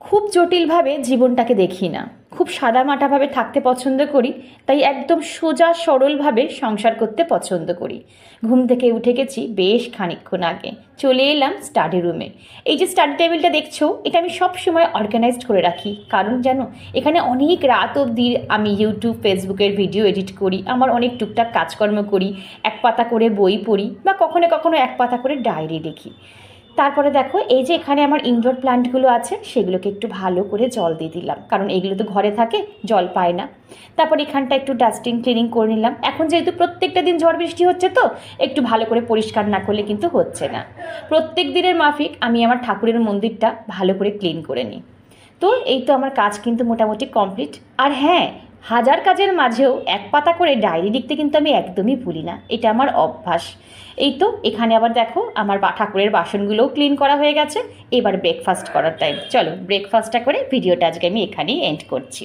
খুব জটিলভাবে জীবনটাকে দেখি না, খুব সাদামাটাভাবে থাকতে পছন্দ করি। তাই একদম সোজা সরলভাবে সংসার করতে পছন্দ করি। ঘুম থেকে উঠে গেছি বেশ খানিকক্ষণ আগে, চলে এলাম স্টাডি রুমে। এই যে স্টাডি টেবিলটা দেখছো, এটা আমি সব সময় অর্গানাইজড করে রাখি। কারণ জানো, এখানে অনেক রাত অবধি আমি ইউটিউব ফেসবুকের ভিডিও এডিট করি, আমার অনেক টুকটাক কাজকর্ম করি, এক পাতা করে বই পড়ি বা কখনো কখনো এক পাতা করে ডায়েরি লিখি। তারপরে দেখো, এই যে এখানে আমার ইনডোর প্ল্যান্টগুলো আছে, সেগুলোকে একটু ভালো করে জল দিয়ে দিলাম, কারণ এগুলো তো ঘরে থাকে, জল পায় না। তারপর এখানটা একটু ডাস্টিং ক্লিনিং করে নিলাম। এখন যেহেতু প্রত্যেকটা দিন ঝড় বৃষ্টি হচ্ছে, তো একটু ভালো করে পরিষ্কার না করলে কিন্তু হচ্ছে না। প্রত্যেক দিনের মাফিক আমি আমার ঠাকুরের মন্দিরটা ভালো করে ক্লিন করে নিই। তো এই তো আমার কাজ কিন্তু মোটামুটি কমপ্লিট। আর হ্যাঁ, হাজার কাজের মাঝেও এক পাতা করে ডায়েরি লিখতে কিন্তু আমি একদমই ভুলি না, এটা আমার অভ্যাস। এই তো এখানে আবার দেখো, আমার ঠাকুরের বাসনগুলোও ক্লিন করা হয়ে গেছে। এবার ব্রেকফাস্ট করার টাইম। চলো ব্রেকফাস্টটা করে ভিডিওটা আজকে আমি এখানেই এন্ড করছি।